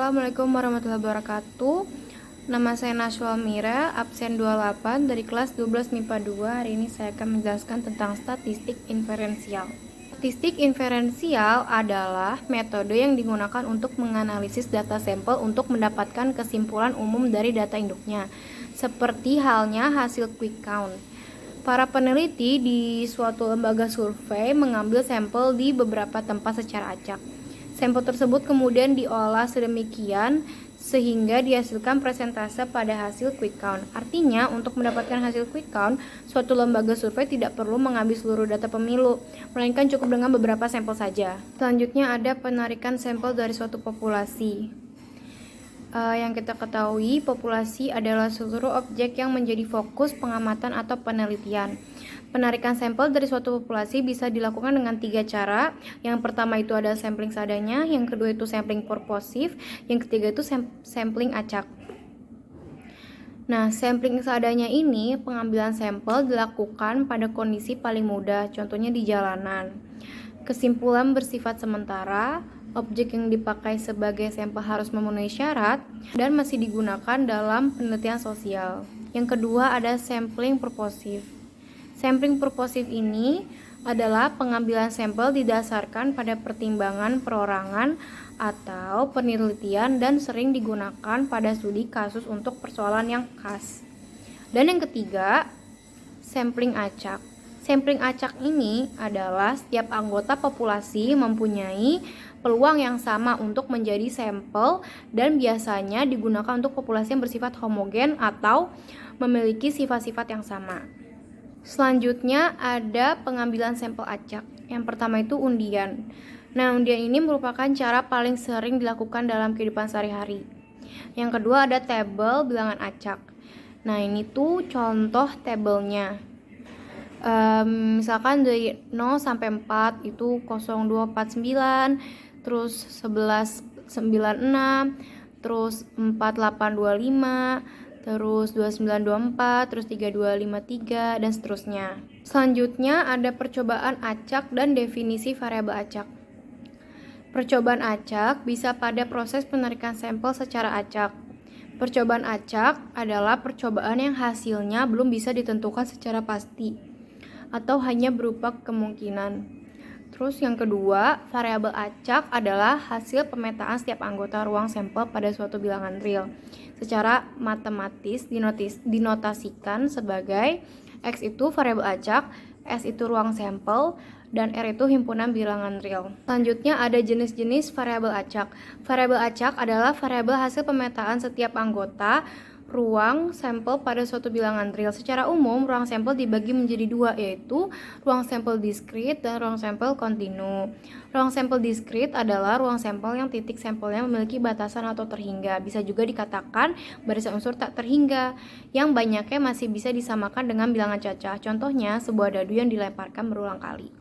Assalamualaikum warahmatullahi wabarakatuh. Nama saya Nashwa Mira, absen 28 dari kelas 12 MIPA 2. Hari ini saya akan menjelaskan tentang statistik inferensial. Statistik inferensial adalah metode yang digunakan untuk menganalisis data sampel untuk mendapatkan kesimpulan umum dari data induknya, seperti halnya hasil quick count. Para peneliti di suatu lembaga survei mengambil sampel di beberapa tempat secara acak. Sampel tersebut kemudian diolah sedemikian sehingga dihasilkan persentase pada hasil quick count. Artinya, untuk mendapatkan hasil quick count, suatu lembaga survei tidak perlu mengambil seluruh data pemilu, melainkan cukup dengan beberapa sampel saja. Selanjutnya ada penarikan sampel dari suatu populasi. Yang kita ketahui, populasi adalah seluruh objek yang menjadi fokus pengamatan atau penelitian. Penarikan sampel dari suatu populasi bisa dilakukan dengan 3 cara. Yang pertama itu adalah sampling seadanya, yang kedua itu sampling purposif, yang ketiga itu sampling acak. Nah, sampling seadanya ini pengambilan sampel dilakukan pada kondisi paling mudah, contohnya di jalanan. Kesimpulan bersifat sementara, objek yang dipakai sebagai sampel harus memenuhi syarat dan masih digunakan dalam penelitian sosial. Yang kedua ada sampling purposif. Sampling purposif ini adalah pengambilan sampel didasarkan pada pertimbangan perorangan atau penelitian dan sering digunakan pada studi kasus untuk persoalan yang khas. Dan yang ketiga, sampling acak. Sampling acak ini adalah setiap anggota populasi mempunyai peluang yang sama untuk menjadi sampel dan biasanya digunakan untuk populasi yang bersifat homogen atau memiliki sifat-sifat yang sama. Selanjutnya ada pengambilan sampel acak. Yang pertama itu undian. Nah, undian ini merupakan cara paling sering dilakukan dalam kehidupan sehari-hari. Yang kedua ada tabel bilangan acak. Nah, ini tuh contoh tabelnya. Misalkan dari 0 sampai 4 itu 0249, terus 1196, terus 4825, terus 2924, terus 3253, dan seterusnya. Selanjutnya ada percobaan acak dan definisi variabel acak. Percobaan acak bisa pada proses penarikan sampel secara acak. Percobaan acak adalah percobaan yang hasilnya belum bisa ditentukan secara pasti atau hanya berupa kemungkinan. Terus yang kedua, variabel acak adalah hasil pemetaan setiap anggota ruang sampel pada suatu bilangan real. Secara matematis dinotasikan sebagai X itu variabel acak, S itu ruang sampel, dan R itu himpunan bilangan real. Selanjutnya ada jenis-jenis variabel acak. Variabel acak adalah variabel hasil pemetaan setiap anggota ruang sampel pada suatu bilangan real. Secara umum, ruang sampel dibagi menjadi 2, yaitu ruang sampel diskrit dan ruang sampel kontinu. Ruang sampel diskrit adalah ruang sampel yang titik sampelnya memiliki batasan atau terhingga. Bisa juga dikatakan barisan unsur tak terhingga, yang banyaknya masih bisa disamakan dengan bilangan cacah. Contohnya, sebuah dadu yang dilemparkan berulang kali.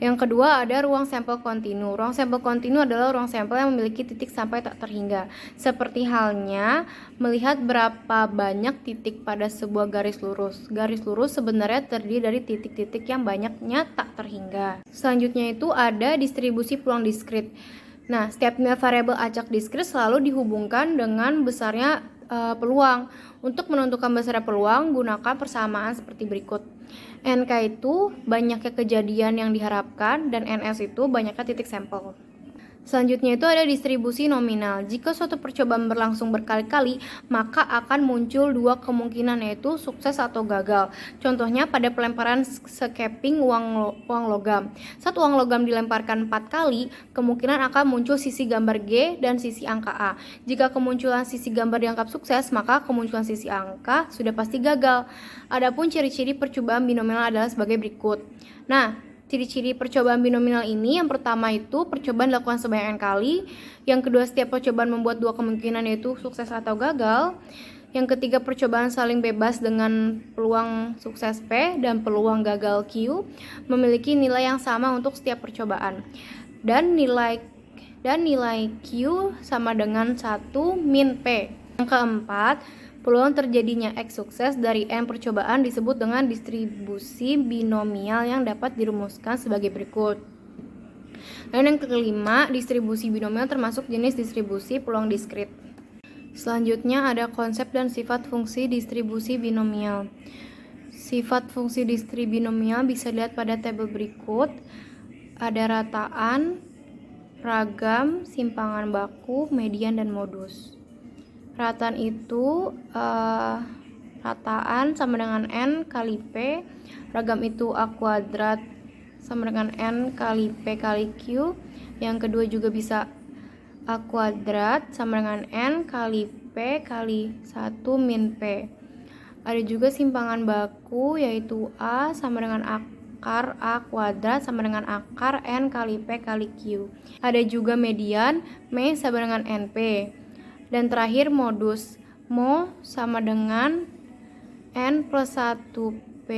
Yang kedua ada ruang sampel kontinu. Ruang sampel kontinu adalah ruang sampel yang memiliki titik sampai tak terhingga. Seperti halnya melihat berapa banyak titik pada sebuah garis lurus. Garis lurus sebenarnya terdiri dari titik-titik yang banyaknya tak terhingga. Selanjutnya itu ada distribusi peluang diskrit. Nah, setiap nilai variabel acak diskrit selalu dihubungkan dengan besarnya peluang. Untuk menentukan besarnya peluang, gunakan persamaan seperti berikut. NK itu banyaknya kejadian yang diharapkan dan NS itu banyaknya titik sampel. Selanjutnya itu ada distribusi nominal. Jika suatu percobaan berlangsung berkali-kali, maka akan muncul 2 kemungkinan, yaitu sukses atau gagal. Contohnya pada pelemparan scaping uang logam. Saat uang logam dilemparkan 4 kali, kemungkinan akan muncul sisi gambar G dan sisi angka A. Jika kemunculan sisi gambar dianggap sukses, maka kemunculan sisi angka sudah pasti gagal. Adapun ciri-ciri percobaan binominal adalah sebagai berikut. Nah, ciri-ciri percobaan binominal ini, yang pertama itu percobaan dilakukan sebanyak n kali. Yang kedua, setiap percobaan membuat 2 kemungkinan, yaitu sukses atau gagal. Yang ketiga, percobaan saling bebas dengan peluang sukses P dan peluang gagal Q, memiliki nilai yang sama untuk setiap percobaan. Dan nilai Q sama dengan 1 min P. Yang keempat, peluang terjadinya X sukses dari N percobaan disebut dengan distribusi binomial yang dapat dirumuskan sebagai berikut. Dan yang kelima, distribusi binomial termasuk jenis distribusi peluang diskrit. Selanjutnya ada konsep dan sifat fungsi distribusi binomial. Sifat fungsi distribusi binomial bisa dilihat pada tabel berikut. Ada rataan, ragam, simpangan baku, median, dan modus. Rataan itu rataan sama dengan N kali P, ragam itu A kuadrat sama dengan N kali P kali Q, yang kedua juga bisa A kuadrat sama dengan N kali P kali 1 min P. Ada juga simpangan baku yaitu A sama dengan akar A kuadrat sama dengan akar N kali P kali Q. Ada juga median, M sama dengan NP. Dan terakhir modus, Mo sama dengan N plus 1P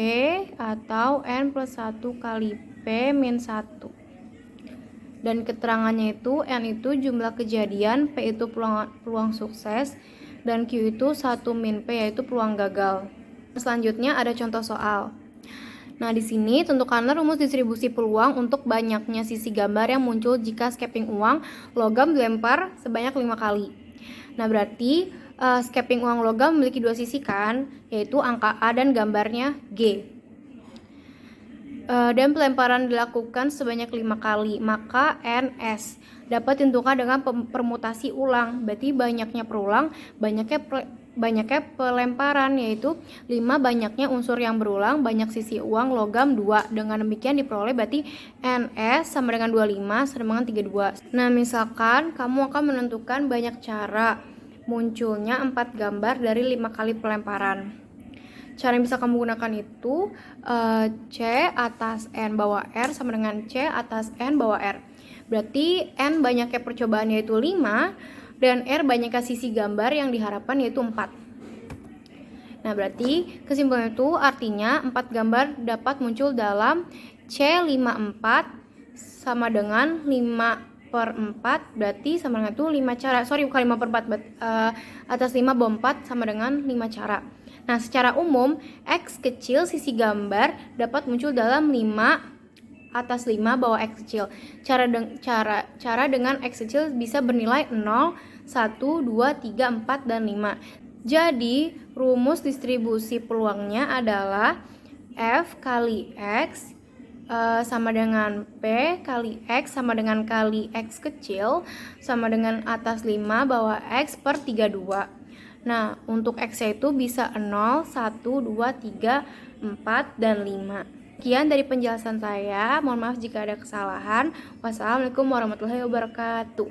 atau N plus 1 kali P min 1. Dan keterangannya itu N itu jumlah kejadian, P itu peluang sukses, dan Q itu 1 min P yaitu peluang gagal. Selanjutnya ada contoh soal. Nah, di sini tentukanlah rumus distribusi peluang untuk banyaknya sisi gambar yang muncul jika scaping uang logam dilempar sebanyak 5 kali. Nah, berarti scaping uang logam memiliki dua sisi kan, yaitu angka A dan gambarnya G. Dan pelemparan dilakukan sebanyak 5 kali, maka NS dapat ditentukan dengan permutasi ulang. Berarti banyaknya perulang, banyaknya pelemparan, yaitu 5 banyaknya unsur yang berulang, banyak sisi uang logam 2. Dengan demikian diperoleh berarti NS sama dengan 25 sama dengan 32. Nah, misalkan kamu akan menentukan banyak cara munculnya 4 gambar dari 5 kali pelemparan. Cara yang bisa kamu gunakan itu C atas N bawah R sama dengan C atas N bawah R. Berarti N banyaknya percobaan yaitu 5 dan R banyaknya sisi gambar yang diharapkan yaitu 4. Nah, berarti kesimpulan itu artinya 4 gambar dapat muncul dalam C54 sama dengan 5/4, berarti sama dengan itu 5 cara. Bukan 5/4, atas 5 bawah 4 sama dengan 5 cara. Nah, secara umum X kecil sisi gambar dapat muncul dalam 5 atas 5 bawah X kecil. Cara dengan X kecil bisa bernilai 0, 1, 2, 3, 4, dan 5. Jadi, rumus distribusi peluangnya adalah F kali X sama dengan P kali X sama dengan kali X kecil sama dengan atas 5 bawah X per 32. Nah, untuk X itu bisa 0, 1, 2, 3, 4, dan 5. Sekian dari penjelasan saya. Mohon maaf jika ada kesalahan. Wassalamualaikum warahmatullahi wabarakatuh.